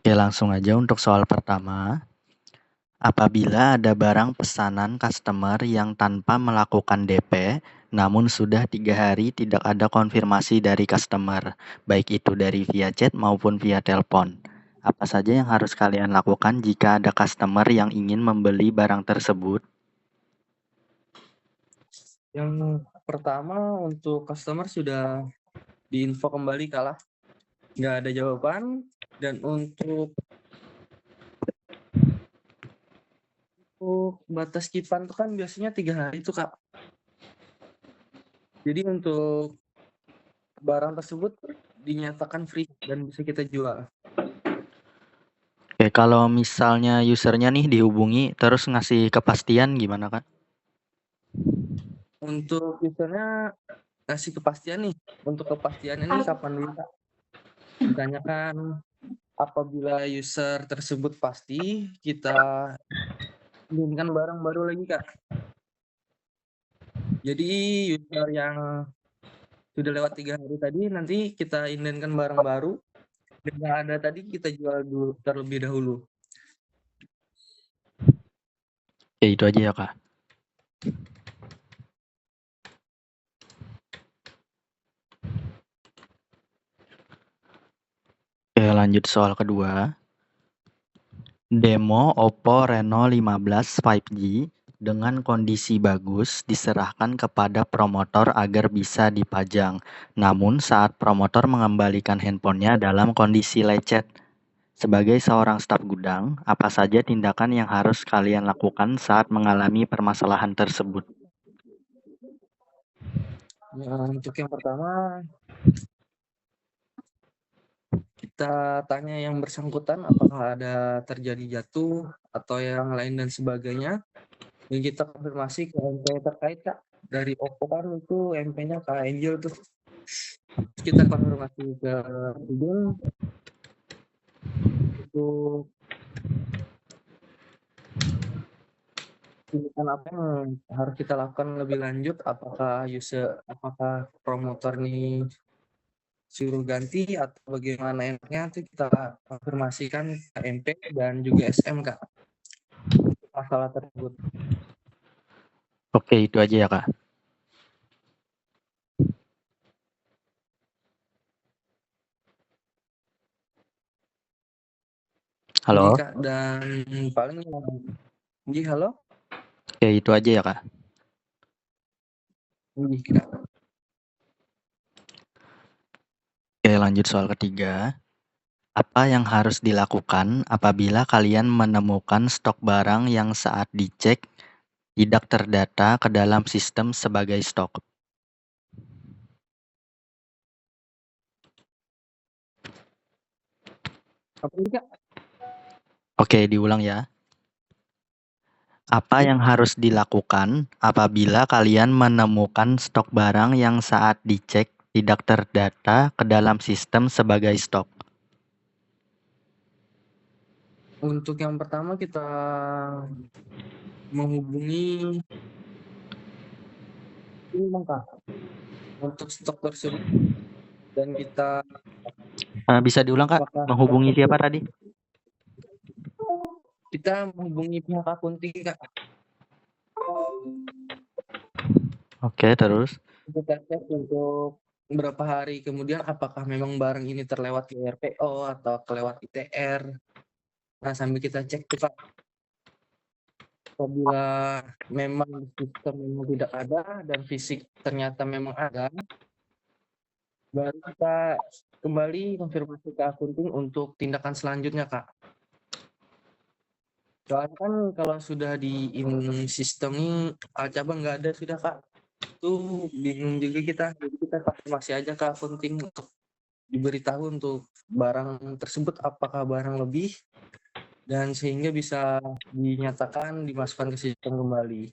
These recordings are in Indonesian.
Oke, langsung aja untuk soal pertama. Apabila ada barang pesanan customer yang tanpa melakukan DP, namun sudah 3 hari tidak ada konfirmasi dari customer, baik itu dari via chat maupun via telepon. Apa saja yang harus kalian lakukan jika ada customer yang ingin membeli barang tersebut? Yang pertama untuk customer sudah diinfo kembali kalah nggak ada jawaban, dan untuk batas kipan itu kan biasanya 3 hari itu Kak. Jadi untuk barang tersebut dinyatakan free dan bisa kita jual. Oke, kalau misalnya usernya nih dihubungi terus ngasih kepastian gimana, Kak? Untuk usernya kasih kepastian nih. Untuk kepastian ini kapan dulu Kak? Ditanyakan apabila user tersebut pasti, kita kirimkan barang baru lagi Kak. Jadi user yang sudah lewat 3 hari tadi nanti kita indenkan barang baru, dan yang ada tadi kita jual dulu terlebih dahulu. Ya itu aja ya, Kak. Oke, lanjut soal kedua. Demo Oppo Reno 15 5G dengan kondisi bagus diserahkan kepada promotor agar bisa dipajang. Namun saat promotor mengembalikan handphonenya dalam kondisi lecet. Sebagai seorang staf gudang, apa saja tindakan yang harus kalian lakukan saat mengalami permasalahan tersebut? Untuk yang pertama, kita tanya yang bersangkutan apakah ada terjadi jatuh atau yang lain dan sebagainya. Dan kita konfirmasi ke MP terkait Kak. Dari Oppo kan itu MP-nya Kak Angel tuh. Terus kita konfirmasi ke hidung untuk tindakan apa yang harus kita lakukan lebih lanjut, apakah promotor nih suruh ganti atau bagaimana enaknya, nanti kita konfirmasikan ke MP dan juga SM Kak masalah tersebut. Oke, itu aja ya, Kak. Jadi Halo? Kak, dan paling jadi halo? Oke, itu aja ya, Kak. Jadi Kak. Oke, lanjut soal ketiga. Apa yang harus dilakukan apabila kalian menemukan stok barang yang saat dicek tidak terdata ke dalam sistem sebagai stok? Apa ini Kak? Oke, diulang ya. Apa yang harus dilakukan apabila kalian menemukan stok barang yang saat dicek tidak terdata ke dalam sistem sebagai stok? Untuk yang pertama kita menghubungi ini Kak untuk stok tersebut, dan kita Bisa diulang, Kak? apakah Menghubungi siapa tadi? kita menghubungi pihak akunting Kak. Oke, terus? Kita cek untuk berapa hari kemudian apakah memang barang ini terlewat di RPO atau kelewat ITR. Nah, sambil kita cek tuh Kak, apabila memang di sistem memang tidak ada dan fisik ternyata memang ada, baru kita kembali konfirmasi ke akunting untuk tindakan selanjutnya Kak. Soalnya kan kalau sudah di sistem cabang nggak ada sudah Kak, itu bingung juga kita. Jadi kita konfirmasi aja ke akunting untuk diberitahu untuk barang tersebut apakah barang lebih, dan sehingga bisa dinyatakan dimasukkan ke sistem kembali.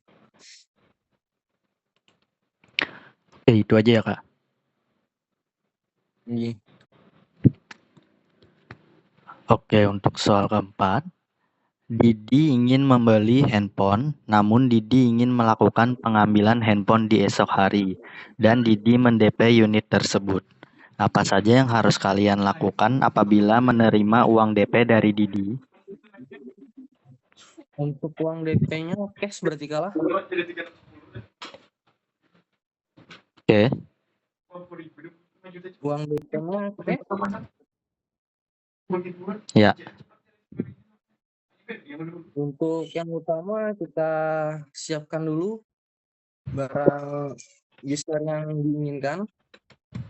Oke, itu aja ya, Kak. Iya. Oke, untuk soal keempat. Didi ingin membeli handphone, namun Didi ingin melakukan pengambilan handphone di esok hari, dan Didi men-DP unit tersebut. Apa saja yang harus kalian lakukan apabila menerima uang DP dari Didi? Untuk uang DP-nya cash berarti kalah. Oke, Uang DP-nya cash. ya. Untuk yang utama kita siapkan dulu barang user yang diinginkan.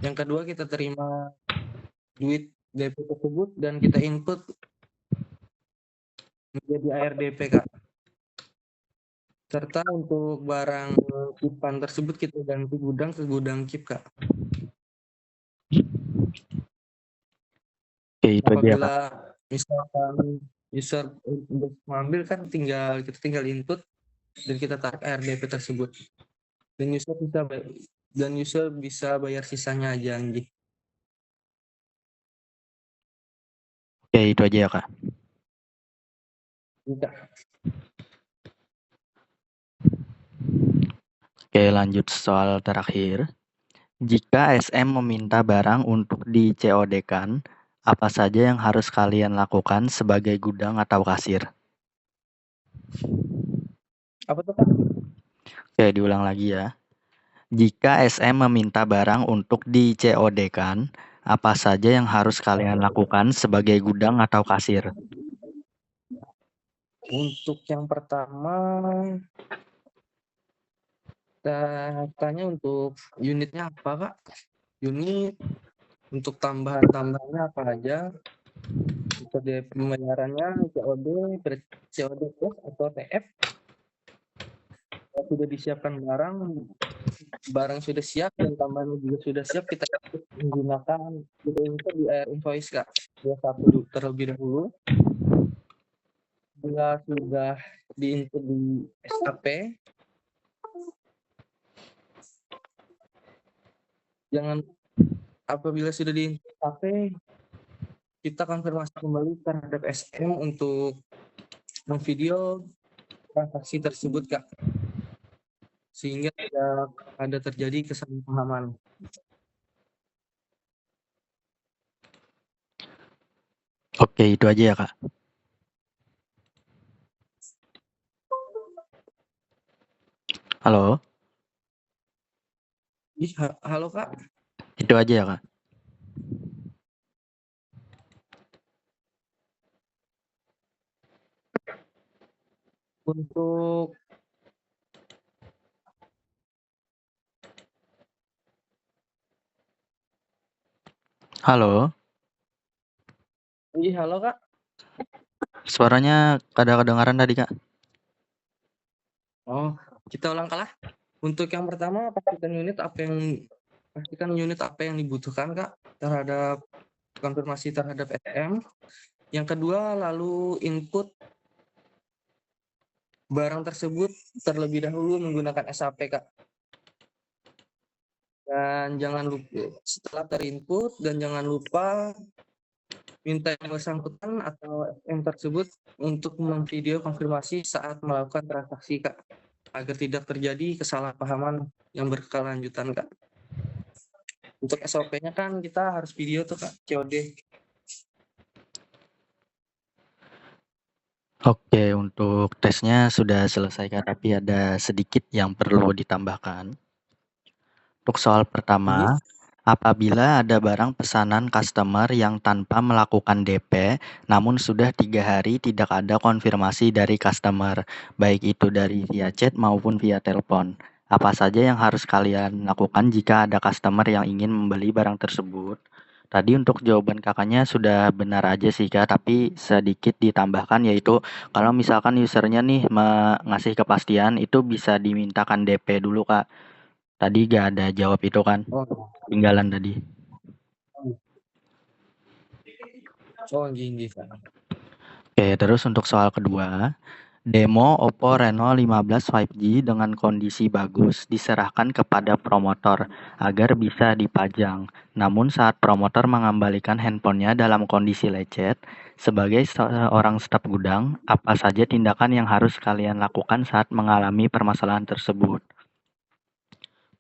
Yang kedua kita terima duit DP tersebut dan kita input menjadi ARDP, Kak. Serta untuk barang kipan tersebut kita ganti gudang ke gudang KIP, Kak. Oke, itu aja, Kak. Apabila misalkan user untuk mengambil kan kita tinggal input dan kita tarik ARDP tersebut. Dan user bisa bayar sisanya aja, Anji. Oke, itu aja ya, Kak. Tidak. Oke, lanjut soal terakhir. Jika SM meminta barang untuk di COD-kan, apa saja yang harus kalian lakukan sebagai gudang atau kasir? Apa tuh, Kak? Oke, diulang lagi ya. Jika SM meminta barang untuk di COD-kan, apa saja yang harus kalian lakukan sebagai gudang atau kasir? Untuk yang pertama, kita tanya untuk unitnya apa, Kak? Unit, untuk tambahannya apa aja? Metode pembayarannya COD, COD plus atau TF. Kalau sudah disiapkan barang sudah siap dan tambahannya juga sudah siap, kita menggunakan di air invoice, Kak. Satu terlebih dahulu. Bila sudah diinput di SAP, apabila sudah di SAP, kita konfirmasi kembali terhadap SM untuk memvideo transaksi tersebut, Kak. Sehingga tidak ada terjadi kesalahpahaman. Oke, itu aja ya, Kak. Halo? Halo, Kak. Itu aja ya, Kak. Untuk Halo? halo, Kak. Suaranya kada kedengaran tadi, Kak. Oh, kita ulang kalah. Untuk yang pertama, pastikan unit apa yang dibutuhkan, Kak, terhadap konfirmasi terhadap SM. Yang kedua, lalu input barang tersebut terlebih dahulu menggunakan SAP, Kak. Dan jangan lupa setelah terinput dan jangan lupa minta yang bersangkutan atau SM tersebut untuk memvideo konfirmasi saat melakukan transaksi, Kak, agar tidak terjadi kesalahpahaman yang berkelanjutan, Kak. Untuk SOP-nya kan kita harus video tuh, Kak, COD. Oke, untuk tesnya sudah selesai, Kak, tapi ada sedikit yang perlu ditambahkan. Untuk soal pertama, apabila ada barang pesanan customer yang tanpa melakukan DP, namun sudah 3 hari tidak ada konfirmasi dari customer, baik itu dari via chat maupun via telepon. Apa saja yang harus kalian lakukan jika ada customer yang ingin membeli barang tersebut? Tadi untuk jawaban kakaknya sudah benar aja sih, Kak, tapi sedikit ditambahkan yaitu kalau misalkan usernya nih ngasih kepastian itu bisa dimintakan DP dulu, Kak. Tadi gak ada jawab itu kan, tinggalan tadi. Gini, Kak. Oke, terus untuk soal kedua, demo Oppo Reno 15 5G dengan kondisi bagus diserahkan kepada promotor agar bisa dipajang. Namun saat promotor mengembalikan handphonenya dalam kondisi lecet, sebagai seorang staf gudang, apa saja tindakan yang harus kalian lakukan saat mengalami permasalahan tersebut?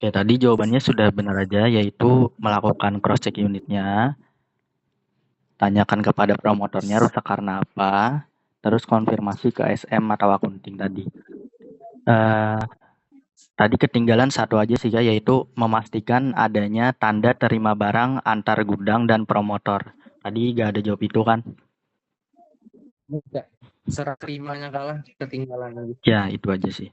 Oke, tadi jawabannya sudah benar aja, yaitu melakukan cross check unitnya, tanyakan kepada promotornya rusak karena apa, terus konfirmasi ke SM atau akunting tadi. Tadi ketinggalan satu aja sih, yaitu memastikan adanya tanda terima barang antar gudang dan promotor. Tadi gak ada jawab itu kan? Enggak. Serah terimanya kalah ketinggalan lagi. Ya, itu aja sih.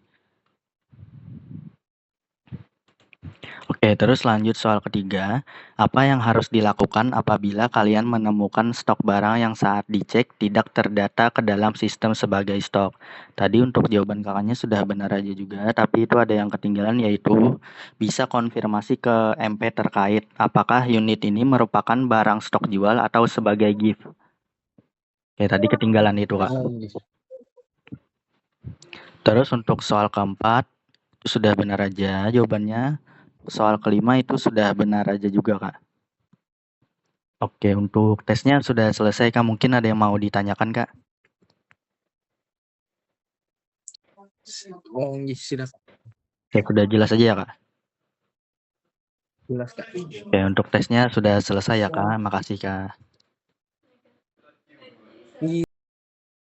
Oke, terus lanjut soal ketiga. Apa yang harus dilakukan apabila kalian menemukan stok barang yang saat dicek tidak terdata ke dalam sistem sebagai stok? Tadi untuk jawaban kakaknya sudah benar aja juga, tapi itu ada yang ketinggalan, yaitu bisa konfirmasi ke MP terkait apakah unit ini merupakan barang stok jual atau sebagai gift. Oke, tadi ketinggalan itu, Kak. Terus untuk soal keempat, sudah benar aja jawabannya. Soal kelima itu sudah benar aja juga, Kak. Oke, untuk tesnya sudah selesai, Kak. Mungkin ada yang mau ditanyakan, Kak? Oh, iya, sudah Oke, udah jelas aja ya, Kak? jelas, Kak. Oke, untuk tesnya sudah selesai ya, Kak. Makasih, Kak. Iya.